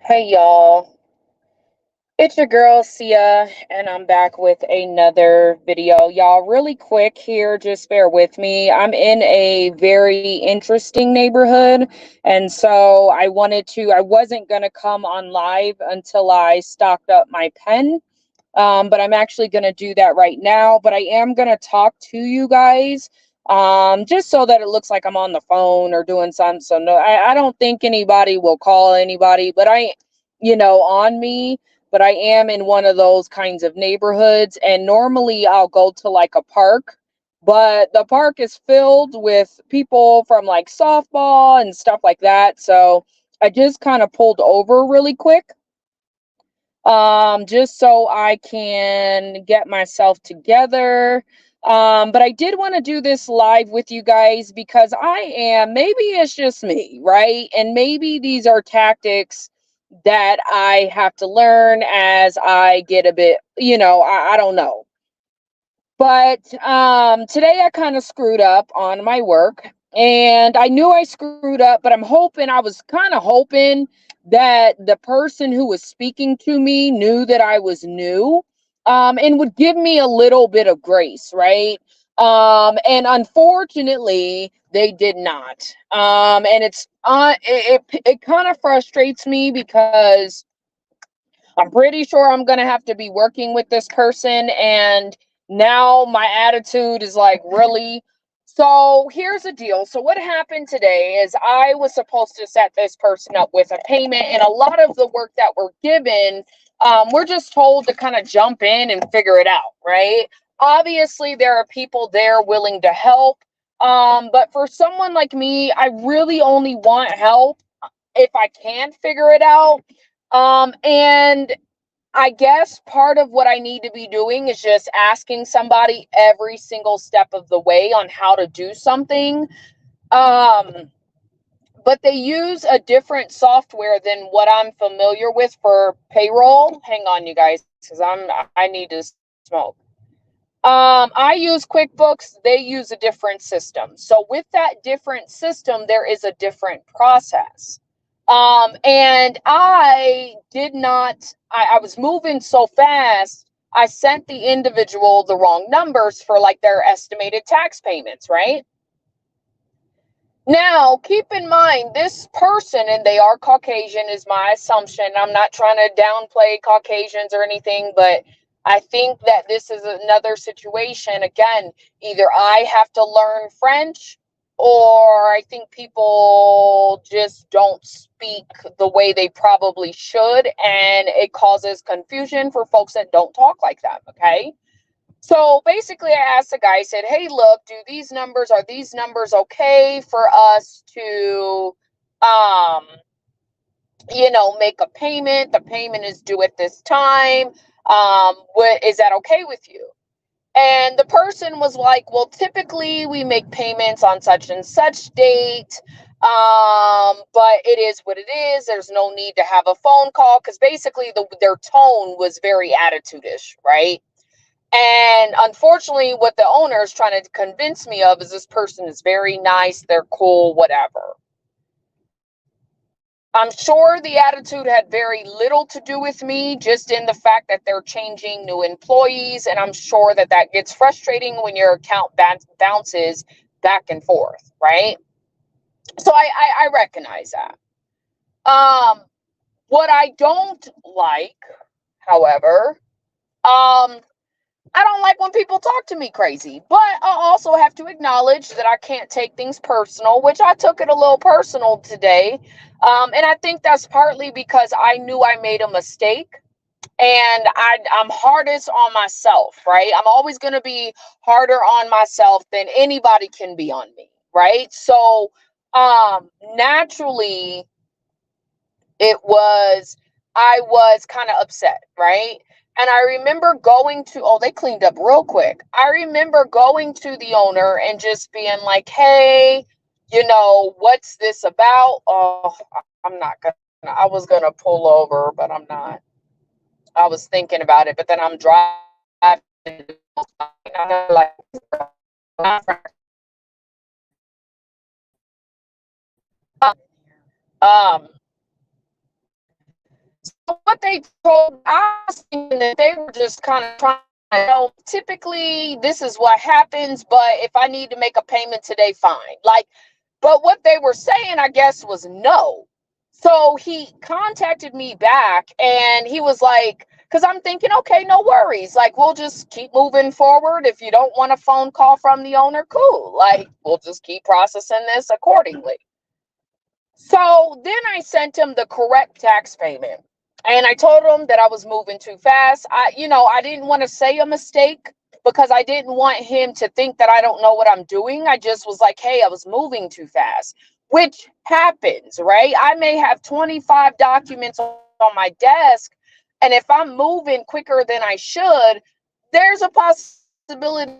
Hey y'all, it's your girl Sia, and I'm back with another video. Y'all, really quick here, just bear with me. I'm in a very interesting neighborhood, and so I wasn't gonna come on live until I stocked up my pen. But I'm actually gonna do that right now. But I am gonna talk to you guys. Just so that it looks like I'm on the phone or doing something. So no, I don't think anybody will call anybody, but on me, but I am in one of those kinds of neighborhoods. And normally I'll go to like a park, but the park is filled with people from like softball and stuff like that. So I just kind of pulled over really quick, just so I can get myself together. But I did want to do this live with you guys because maybe it's just me, right? And maybe these are tactics that I have to learn as I get a bit, I don't know. But today I kind of screwed up on my work, and I knew I screwed up, but I was kind of hoping that the person who was speaking to me knew that I was new, and would give me a little bit of grace, right? And unfortunately, they did not. And it kind of frustrates me because I'm pretty sure I'm going to have to be working with this person. And now my attitude is like, really? So here's the deal. So, what happened today is I was supposed to set this person up with a payment, and a lot of the work that we're given, we're just told to kind of jump in and figure it out, right? Obviously, there are people there willing to help. But for someone like me, I really only want help if I can figure it out. And I guess part of what I need to be doing is just asking somebody every single step of the way on how to do something. Um, but they use a different software than what I'm familiar with for payroll. Hang on, you guys, because I need to smoke. I use QuickBooks. They use a different system. So with that different system, there is a different process. And I did not, I was moving so fast, I sent the individual the wrong numbers for like their estimated tax payments, right? Now, keep in mind, this person, and they are Caucasian, is my assumption. I'm not trying to downplay Caucasians or anything, but I think that this is another situation. Again, either I have to learn French, or I think people just don't speak the way they probably should, and it causes confusion for folks that don't talk like that, okay? So basically, I asked the guy, I said, hey, look, are these numbers okay for us to, um, make a payment? The payment is due at this time. Is that okay with you? And the person was like, well, typically we make payments on such and such date. But it is what it is. There's no need to have a phone call, because basically their tone was very attitude-ish, right? And unfortunately, what the owner is trying to convince me of is this person is very nice, they're cool, whatever. I'm sure the attitude had very little to do with me, just in the fact that they're changing new employees. And I'm sure that that gets frustrating when your account bounces back and forth, right? So I recognize that. What I don't like, however, I don't like when people talk to me crazy, but I also have to acknowledge that I can't take things personal, which I took it a little personal today. And I think that's partly because I knew I made a mistake, and I'm hardest on myself, right? I'm always going to be harder on myself than anybody can be on me, right? So naturally, it was, I was kind of upset, right? And I remember going to, oh, they cleaned up real quick. I remember going to the owner and just being like, hey, what's this about? Oh, I'm not gonna, I was gonna pull over, but I'm not. I was thinking about it, but then I'm driving. Like, um, what they told, I was thinking that they were just kind of trying to know, typically this is what happens, but if I need to make a payment today, fine. Like, but what they were saying, I guess, was no. So he contacted me back and he was like, because I'm thinking, okay, no worries. Like, we'll just keep moving forward. If you don't want a phone call from the owner, cool. Like, we'll just keep processing this accordingly. So then I sent him the correct tax payment. And I told him that I was moving too fast. I didn't want to say a mistake because I didn't want him to think that I don't know what I'm doing. I just was like, hey, I was moving too fast, which happens, right? I may have 25 documents on my desk. And if I'm moving quicker than I should, there's a possibility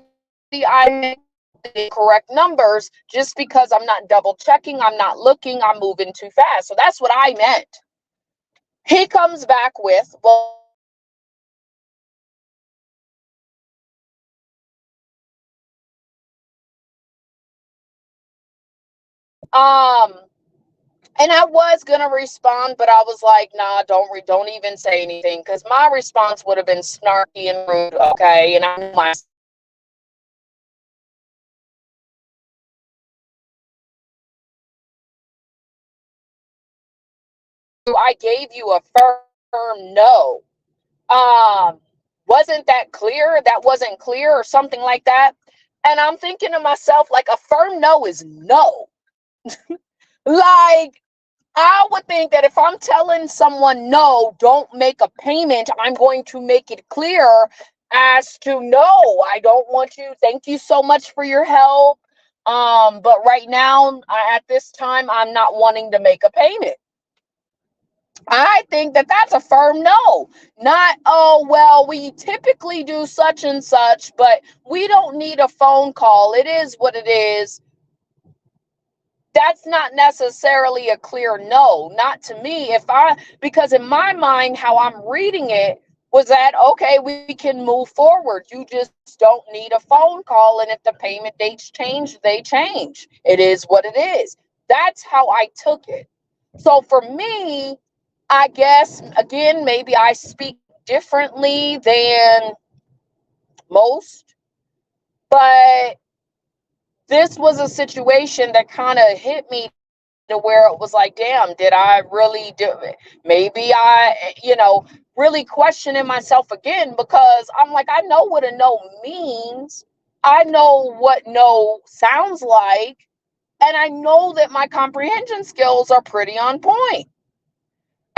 I make the correct numbers just because I'm not double checking, I'm not looking, I'm moving too fast. So that's what I meant. He comes back with, well, and I was gonna respond, but I was like, nah, don't even say anything, because my response would have been snarky and rude, okay? And I knew my I gave you a firm no. Um, wasn't that clear? That wasn't clear, or something like that. And I'm thinking to myself, like, a firm no is no. Like, I would think that if I'm telling someone no, don't make a payment, I'm going to make it clear as to no, I don't want you. Thank you so much for your help. But right now, at this time, I'm not wanting to make a payment. I think that that's a firm no. Not, oh, well, we typically do such and such, but we don't need a phone call. It is what it is. That's not necessarily a clear no, not to me. Because in my mind, how I'm reading it was that, okay, we can move forward. You just don't need a phone call. And if the payment dates change, they change. It is what it is. That's how I took it. So for me, I guess, again, maybe I speak differently than most, but this was a situation that kind of hit me to where it was like, damn, did I really do it? Maybe I, really questioning myself again, because I'm like, I know what a no means. I know what no sounds like. And I know that my comprehension skills are pretty on point.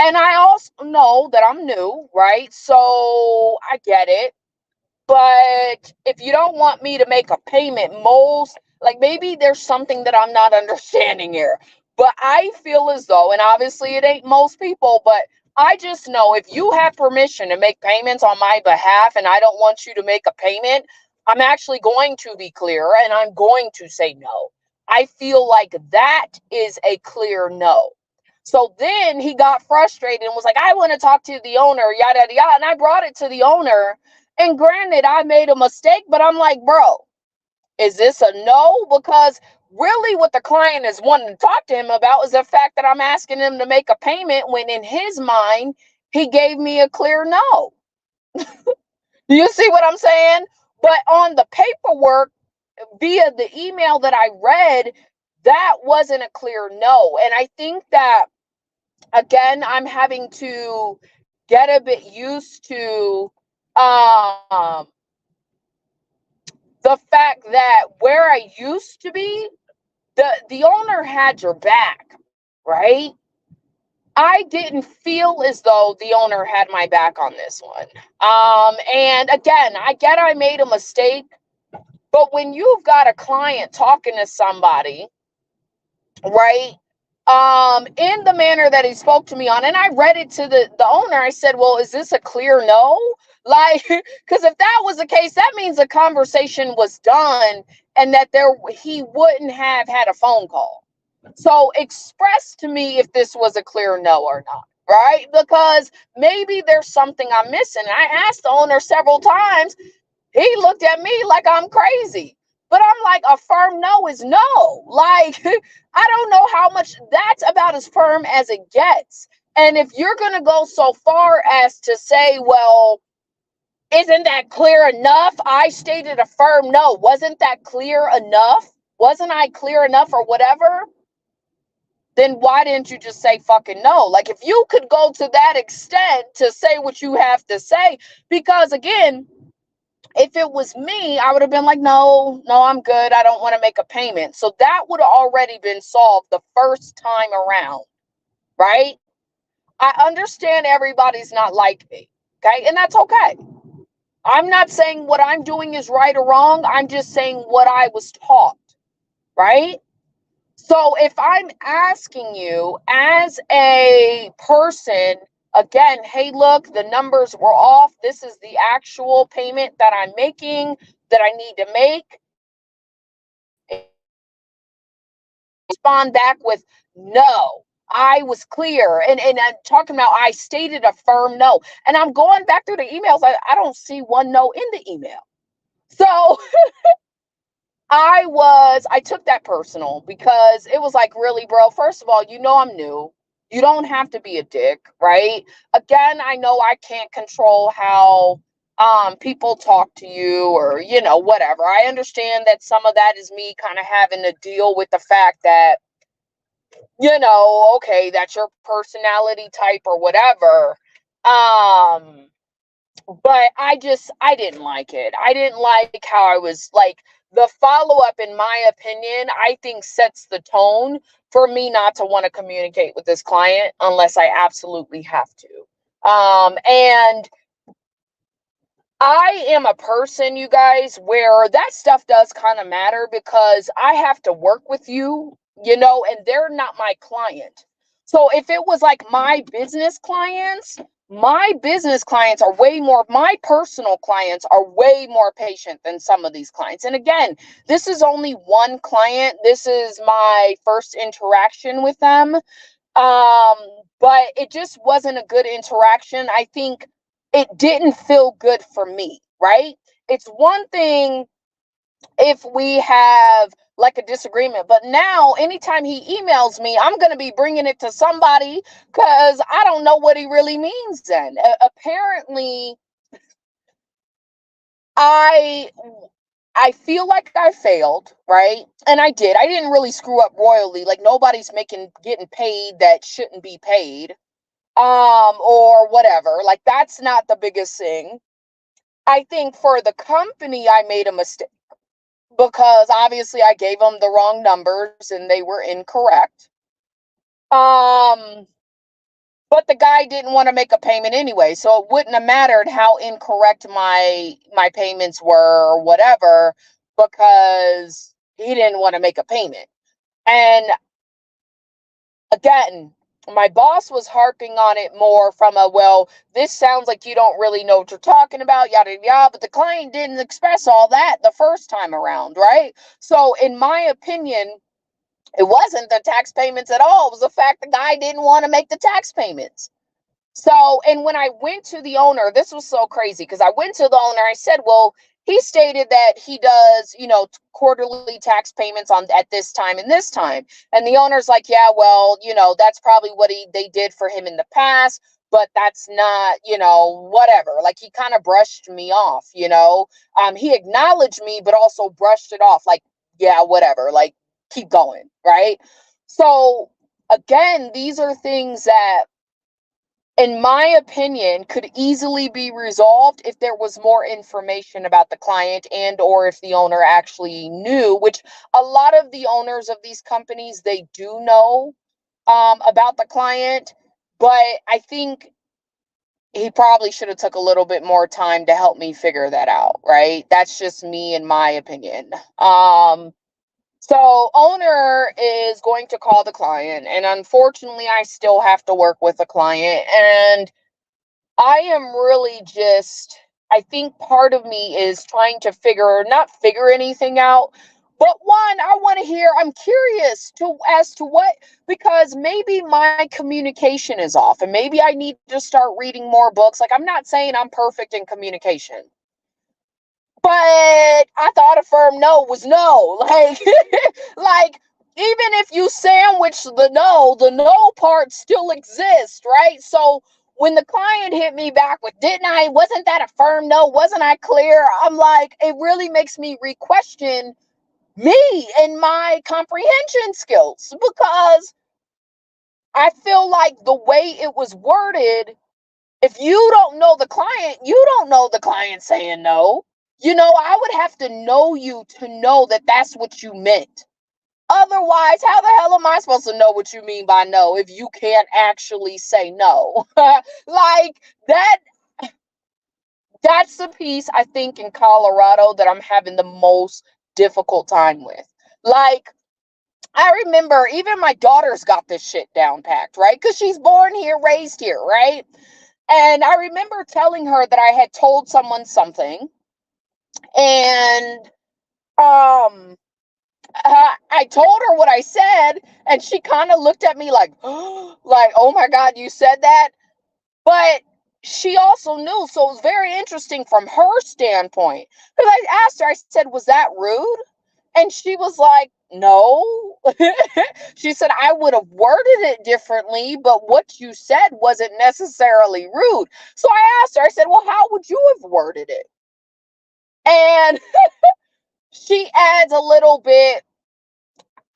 And I also know that I'm new, right? So I get it. But if you don't want me to make a payment, like, maybe there's something that I'm not understanding here. But I feel as though, and obviously it ain't most people, but I just know if you have permission to make payments on my behalf and I don't want you to make a payment, I'm actually going to be clear and I'm going to say no. I feel like that is a clear no. So then he got frustrated and was like, I want to talk to the owner, yada, yada, yada. And I brought it to the owner. And granted, I made a mistake, but I'm like, bro, is this a no? Because really what the client is wanting to talk to him about is the fact that I'm asking him to make a payment when in his mind, he gave me a clear no. Do you see what I'm saying? But on the paperwork, via the email that I read, that wasn't a clear no. And I think that, again, I'm having to get a bit used to um, the fact that where I used to be, the owner had your back, right? I didn't feel as though the owner had my back on this one. And again, I get I made a mistake, but when you've got a client talking to somebody, right? In the manner that he spoke to me on, and I read it to the owner, I said, well, is this a clear no? Like, because if that was the case, that means the conversation was done and that he wouldn't have had a phone call. So express to me if this was a clear no or not, right? Because maybe there's something I'm missing. I asked the owner several times. He looked at me like I'm crazy. But I'm like, a firm no is no. Like, I don't know how much, that's about as firm as it gets. And if you're going to go so far as to say, well, isn't that clear enough? I stated a firm no. Wasn't that clear enough? Wasn't I clear enough or whatever? Then why didn't you just say fucking no? Like, if you could go to that extent to say what you have to say, because again, if it was me, I would have been like, no, I'm good. I don't want to make a payment. So that would have already been solved the first time around, right? I understand everybody's not like me, okay? And that's okay. I'm not saying what I'm doing is right or wrong. I'm just saying what I was taught, right? So if I'm asking you as a person, again, hey, look, the numbers were off. This is the actual payment that I'm making, that I need to make. Respond back with no. I was clear. And I'm talking about I stated a firm no. And I'm going back through the emails. I don't see one no in the email. So I took that personal because it was like, really, bro, first of all, I'm new. You don't have to be a dick, right? Again, I know I can't control how people talk to you or, whatever. I understand that some of that is me kind of having to deal with the fact that, okay, that's your personality type or whatever. But I didn't like it. I didn't like how I was like, the follow-up, in my opinion, I think sets the tone for me not to want to communicate with this client unless I absolutely have to. And I am a person, you guys, where that stuff does kind of matter because I have to work with you, and they're not my client. So if it was like my business clients are way more, my personal clients are way more patient than some of these clients. And again, this is only one client. This is my first interaction with them. But it just wasn't a good interaction. I think it didn't feel good for me, right? It's one thing if we have like a disagreement, but now anytime he emails me, I'm going to be bringing it to somebody because I don't know what he really means then. Apparently, I feel like I failed, right? And I did. I didn't really screw up royally. Like nobody's getting paid that shouldn't be paid. Or whatever. Like that's not the biggest thing. I think for the company, I made a mistake because obviously I gave them the wrong numbers and they were incorrect. But the guy didn't want to make a payment anyway, so it wouldn't have mattered how incorrect my payments were or whatever because he didn't want to make a payment. And again, my boss was harping on it more from well, this sounds like you don't really know what you're talking about, yada, yada, but the client didn't express all that the first time around, right? So in my opinion, it wasn't the tax payments at all. It was the fact the guy didn't want to make the tax payments. So, and when I went to the owner, this was so crazy because I went to the owner, I said, well, he stated that he does, quarterly tax payments at this time and this time. And the owner's like, yeah, well, that's probably what they did for him in the past, but that's not, whatever. Like he kind of brushed me off, he acknowledged me, but also brushed it off. Like, yeah, whatever, like keep going. Right. So again, these are things that, in my opinion, could easily be resolved if there was more information about the client and or if the owner actually knew, which a lot of the owners of these companies, they do know about the client, but I think he probably should have took a little bit more time to help me figure that out, right? That's just me in my opinion. So owner is going to call the client, and unfortunately I still have to work with the client, and I am really I think part of me is trying to not figure anything out, but one, I'm curious as to what, because maybe my communication is off and maybe I need to start reading more books. Like, I'm not saying I'm perfect in communication, but I thought a firm no was no. Like, like even if you sandwich the no part still exists, right? So when the client hit me back with, wasn't that a firm no? Wasn't I clear? I'm like, it really makes me re-question me and my comprehension skills, because I feel like the way it was worded, if you don't know the client, you don't know the client saying no. I would have to know you to know that that's what you meant. Otherwise, how the hell am I supposed to know what you mean by no if you can't actually say no? Like that that's the piece I think in Colorado that I'm having the most difficult time with. Like, I remember even my daughter's got this shit down packed, right? Because she's born here, raised here, right? And I remember telling her that I had told someone something, and I told her what I said, and she kind of looked at me like, like, oh my God, you said that? But she also knew, so it was very interesting from her standpoint. Because I asked her, I said, was that rude? And she was like, no. She said, I would have worded it differently, but what you said wasn't necessarily rude. So I asked her, I said, well, how would you have worded it? And she adds a little bit,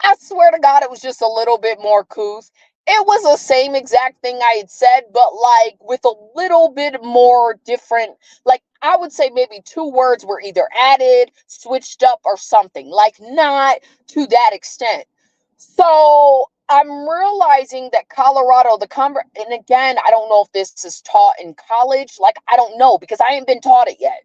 I swear to God, it was just a little bit more couth. It was the same exact thing I had said, but like with a little bit more different. Like, I would say maybe 2 words were either added, switched up, or something. Like, not to that extent. So I'm realizing that Colorado, and again, I don't know if this is taught in college. Like, I don't know, because I ain't been taught it yet.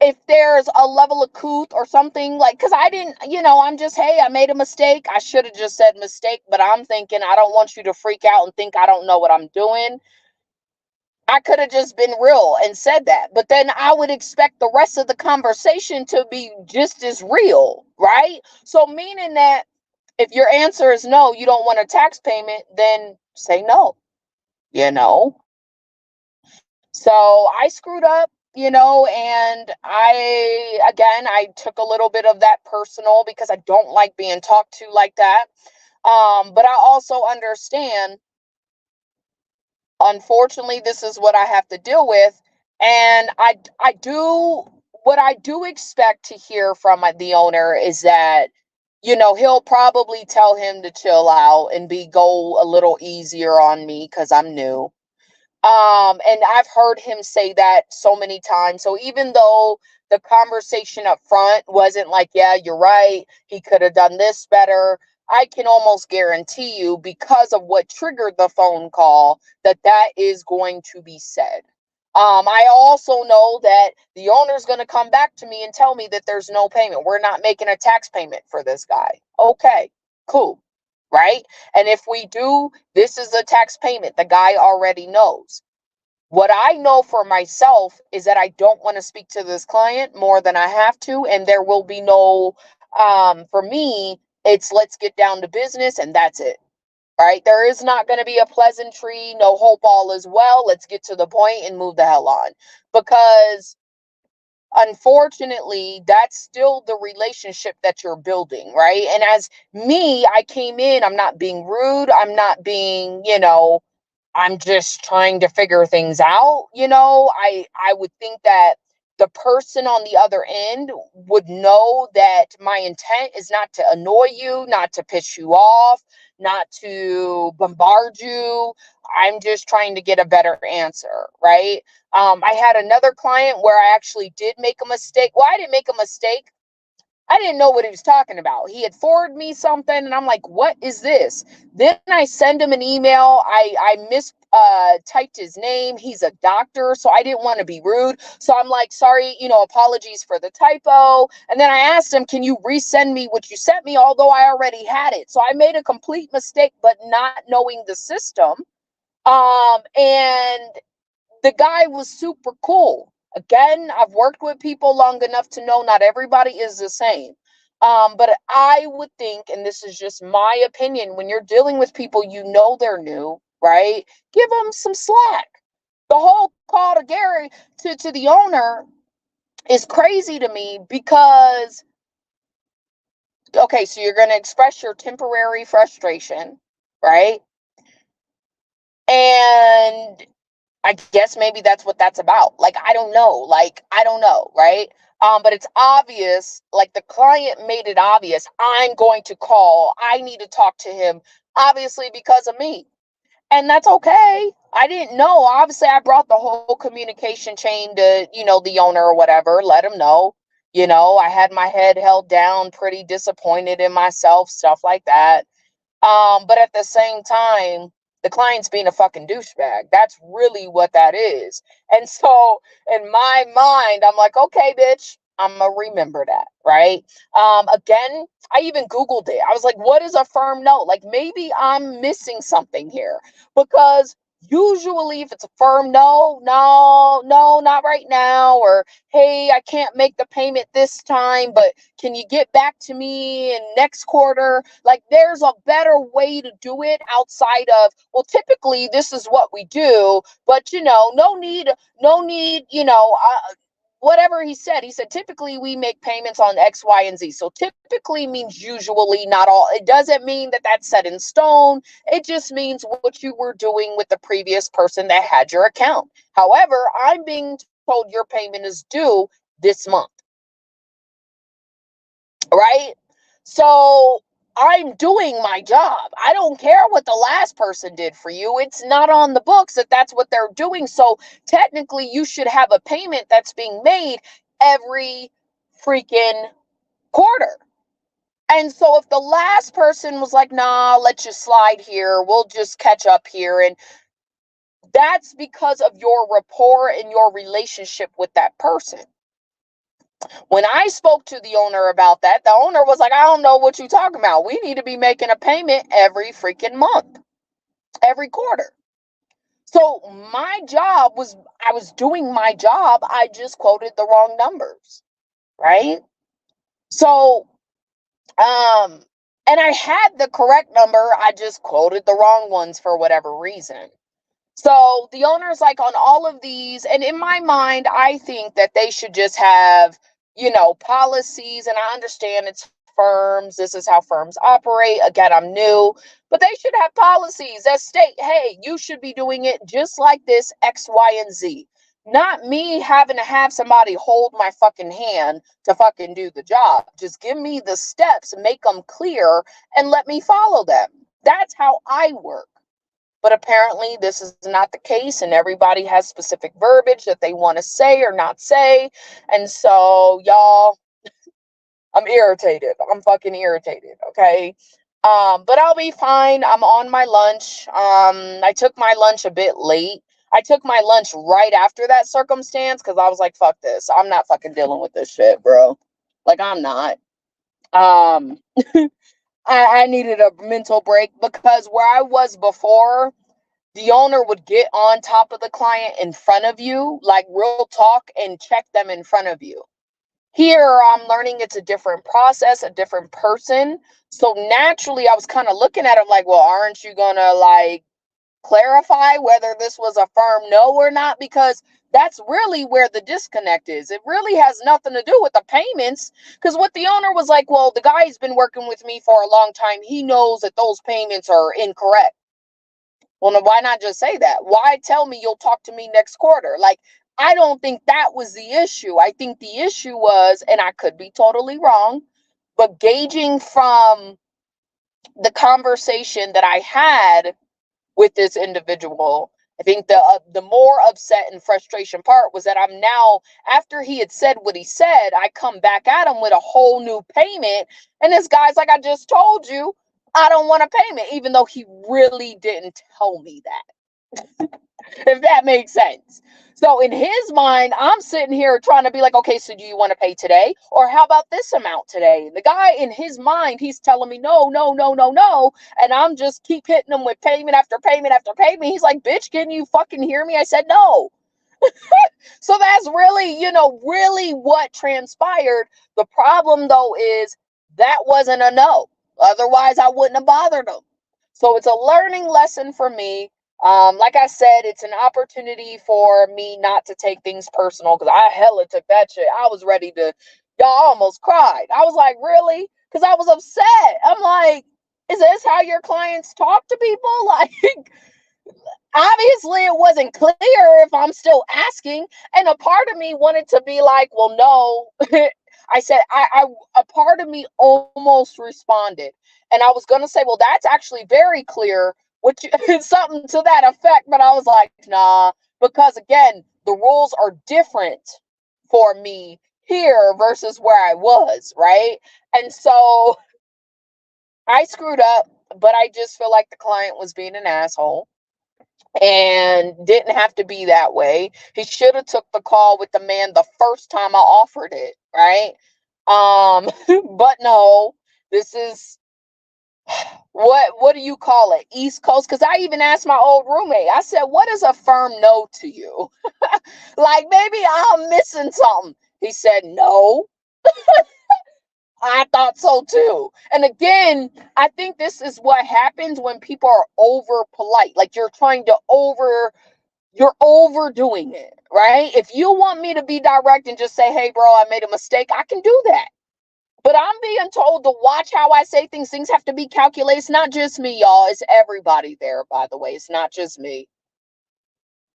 If there's a level of couth or something, like, because I didn't, I'm just, hey, I made a mistake. I should have just said mistake, but I'm thinking, I don't want you to freak out and think I don't know what I'm doing. I could have just been real and said that, but then I would expect the rest of the conversation to be just as real, right? So, meaning that if your answer is no, you don't want a tax payment, then say no, you know? So I screwed up, and I took a little bit of that personal because I don't like being talked to like that. But I also understand, unfortunately, this is what I have to deal with. And I do, what I do expect to hear from the owner is that, he'll probably tell him to chill out and go a little easier on me because I'm new. And I've heard him say that so many times. So even though the conversation up front wasn't like, yeah, you're right, he could have done this better, I can almost guarantee you, because of what triggered the phone call, that is going to be said. I also know that the owner's going to come back to me and tell me that there's no payment. We're not making a tax payment for this guy. Okay, cool. Right? And if we do, this is a tax payment. The guy already knows. What I know for myself is that I don't want to speak to this client more than I have to, and there will be no, for me, it's let's get down to business, and that's it. Right? There is not going to be a pleasantry, no hope, all is well. Let's get to the point and move the hell on. Because unfortunately, that's still the relationship that you're building, right? And as me, I came in, I'm not being rude, I'm not being, I'm just trying to figure things out. I would think that the person on the other end would know that my intent is not to annoy you, not to piss you off, not to bombard you. I'm just trying to get a better answer, right? I had another client where I actually did make a mistake. Well, I didn't make a mistake. I didn't know what he was talking about. He had forwarded me something, and I'm like, what is this? Then I send him an email. I typed his name. He's a doctor, so I didn't want to be rude. So I'm like, sorry, apologies for the typo. And then I asked him, can you resend me what you sent me? Although I already had it. So I made a complete mistake, but not knowing the system. And the guy was super cool. Again, I've worked with people long enough to know not everybody is the same. But I would think, and this is just my opinion, when you're dealing with people, they're new, right? Give them some slack. The whole call to Gary to the owner is crazy to me, because okay, so you're going to express your temporary frustration, right? And I guess maybe that's what that's about. Like, I don't know. Like, I don't know, right? But it's obvious, like the client made it obvious, I'm going to call. I need to talk to him, obviously because of me. And that's okay. I didn't know. Obviously, I brought the whole communication chain to, the owner or whatever, let him know. I had my head held down, pretty disappointed in myself, stuff like that. But at the same time, the client's being a fucking douchebag. That's really what that is. And so in my mind, I'm like, okay, bitch, I'm gonna remember that, right? Again, I even Googled it. I was like, what is a firm no? Like maybe I'm missing something here because usually if it's a firm no, no, no, not right now, or hey, I can't make the payment this time, but can you get back to me in next quarter? Like there's a better way to do it outside of, well, typically this is what we do, but no need, whatever he said typically we make payments on X, Y, and Z. So typically means usually, not all. It doesn't mean that that's set in stone. It just means what you were doing with the previous person that had your account. However, I'm being told your payment is due this month, right? So I'm doing my job. I don't care what the last person did for you. It's not on the books that that's what they're doing. So technically, you should have a payment that's being made every freaking quarter. And so if the last person was like, nah, let's just slide here, we'll just catch up here. And that's because of your rapport and your relationship with that person. When I spoke to the owner about that, the owner was like, I don't know what you're talking about. We need to be making a payment every freaking month, every quarter. So my job was, I was doing my job. I just quoted the wrong numbers, right? So, and I had the correct number. I just quoted the wrong ones for whatever reason. So the owner's like on all of these, and in my mind, I think that they should just have, policies. And I understand it's firms. This is how firms operate. Again, I'm new, but they should have policies that state, hey, you should be doing it just like this, X, Y, and Z. Not me having to have somebody hold my fucking hand to fucking do the job. Just give me the steps, make them clear, and let me follow them. That's how I work. But apparently, this is not the case, and everybody has specific verbiage that they want to say or not say. And so, y'all, I'm irritated. I'm fucking irritated, okay? But I'll be fine. I'm on my lunch. I took my lunch a bit late. I took my lunch right after that circumstance because I was like, fuck this. I'm not fucking dealing with this shit, bro. Like, I'm not. Um, I needed a mental break because where I was before, the owner would get on top of the client in front of you, like real talk, and check them in front of you. Here, I'm learning it's a different process, a different person. So naturally, I was kind of looking at him like, well, aren't you going to like clarify whether this was a firm no or not? Because that's really where the disconnect is. It really has nothing to do with the payments. Because what the owner was like, well, the guy's been working with me for a long time. He knows that those payments are incorrect. Well, then why not just say that? Why tell me you'll talk to me next quarter? Like, I don't think that was the issue. I think the issue was, and I could be totally wrong, but gauging from the conversation that I had with this individual, I think the more upset and frustration part was that I'm now, after he had said what he said, I come back at him with a whole new payment. And this guy's like, I just told you, I don't want a payment, even though he really didn't tell me that, if that makes sense. So in his mind, I'm sitting here trying to be like, okay, so do you want to pay today? Or how about this amount today? The guy in his mind, he's telling me no, no, no, no, no. And I'm just keep hitting him with payment after payment after payment. He's like, bitch, can you fucking hear me? I said, no. So that's really, really what transpired. The problem though is that wasn't a no. Otherwise, I wouldn't have bothered him. So it's a learning lesson for me. Like I said, it's an opportunity for me not to take things personal because I hella took that shit. I was ready to, y'all almost cried. I was like, really? because I was upset. I'm like, is this how your clients talk to people? Like, obviously it wasn't clear if I'm still asking. And a part of me wanted to be like, well, no. I said, a part of me almost responded. And I was going to say, well, that's actually very clear, which something to that effect. But I was like, nah, because again, the rules are different for me here versus where I was, right? And so I screwed up, but I just feel like the client was being an asshole and didn't have to be that way. He should have took the call with the man the first time I offered it, right? But no, this is what do you call it? East Coast? Because I even asked my old roommate, I said, what is a firm no to you? Like maybe I'm missing something. He said, no. I thought so too. And again, I think this is what happens when people are over polite. Like you're overdoing it, right? If you want me to be direct and just say, hey, bro, I made a mistake, I can do that. But I'm being told to watch how I say things. Things have to be calculated. It's not just me, y'all. It's everybody there, by the way. It's not just me.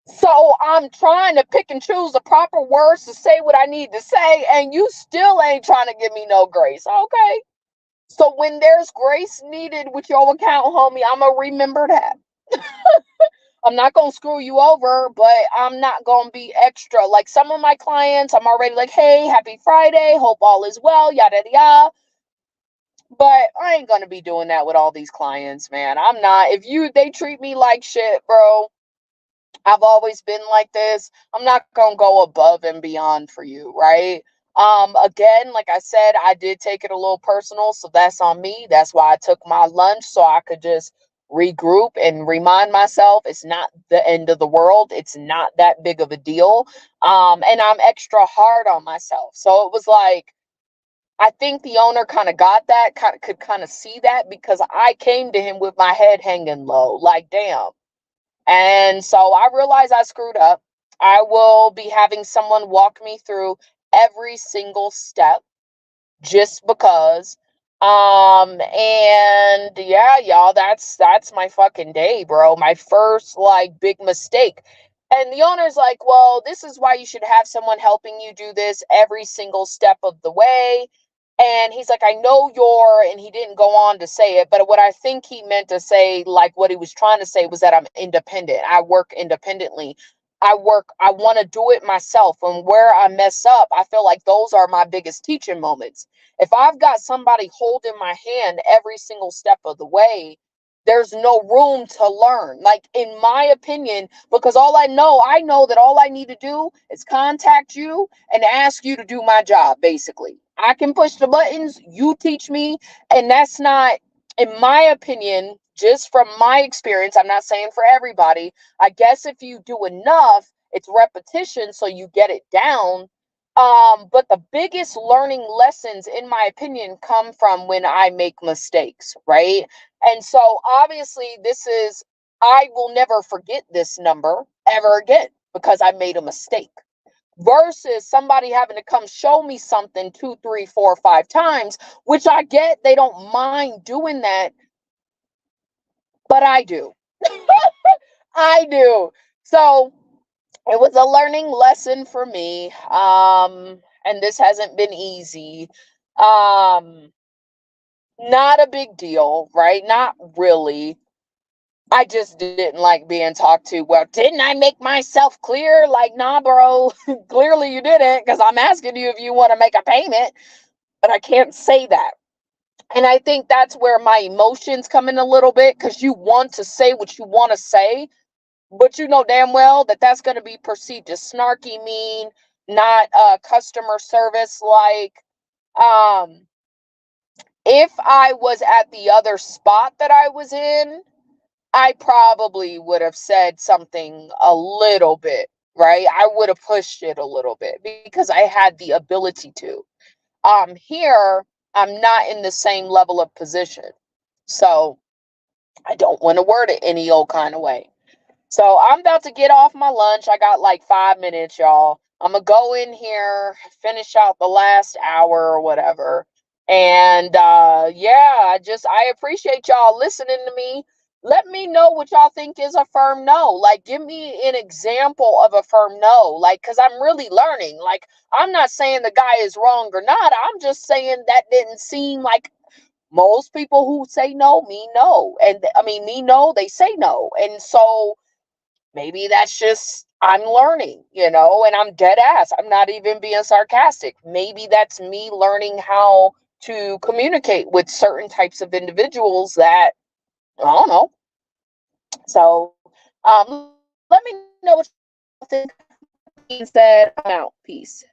So I'm trying to pick and choose the proper words to say what I need to say, and you still ain't trying to give me no grace. Okay. So when there's grace needed with your account, homie, I'm going to remember that. I'm not going to screw you over, but I'm not going to be extra. Like some of my clients, I'm already like, hey, happy Friday. Hope all is well, yada, yada. But I ain't going to be doing that with all these clients, man. I'm not. If they treat me like shit, bro, I've always been like this. I'm not going to go above and beyond for you, right? Again, like I said, I did take it a little personal, so that's on me. That's why I took my lunch so I could just regroup and remind myself it's not the end of the world. It's not that big of a deal. And I'm extra hard on myself. So it was like I think the owner kind of got that, could kind of see that because I came to him with my head hanging low, like damn. And so I realized I screwed up. I will be having someone walk me through every single step just because. And yeah, y'all, that's my fucking day, bro. My first like big mistake. And the owner's like, well, this is why you should have someone helping you do this every single step of the way. And he's like, I know and he didn't go on to say it, but what I think he meant to say, like what he was trying to say was that I'm independent. I work independently. I want to do it myself. And where I mess up, I feel like those are my biggest teaching moments. If I've got somebody holding my hand every single step of the way, there's no room to learn. Like, in my opinion, because I know that all I need to do is contact you and ask you to do my job, basically. I can push the buttons, you teach me, and that's not, in my opinion, just from my experience, I'm not saying for everybody. I guess if you do enough, it's repetition, so you get it down. But the biggest learning lessons, in my opinion, come from when I make mistakes, right? And so obviously I will never forget this number ever again because I made a mistake versus somebody having to come show me something 2, 3, 4, 5 times, which I get they don't mind doing that, but I do. I do. So it was a learning lesson for me. And this hasn't been easy. Um, Not a big deal, right? Not really. I just didn't like being talked to. Well, didn't I make myself clear? Like, nah, bro, clearly you didn't, because I'm asking you if you want to make a payment, but I can't say that. And I think that's where my emotions come in a little bit, because you want to say what you want to say, but you know damn well that that's going to be perceived as snarky, mean, not customer service like. Um, if I was at the other spot that I was in, I probably would have said something a little bit, right? I would have pushed it a little bit because I had the ability to. Here, I'm not in the same level of position. So I don't want to word it any old kind of way. So I'm about to get off my lunch. I got like 5 minutes, y'all. I'm going to go in here, finish out the last hour or whatever. And yeah, I appreciate y'all listening to me. Let me know what y'all think is a firm no. Like, give me an example of a firm no. Like, because I'm really learning. Like, I'm not saying the guy is wrong or not. I'm just saying that didn't seem like most people who say no mean no. And I mean, me no, they say no. And so maybe that's just, I'm learning, and I'm dead ass. I'm not even being sarcastic. Maybe that's me learning how to communicate with certain types of individuals that I don't know. So let me know what you think. Being said, I'm out. Peace.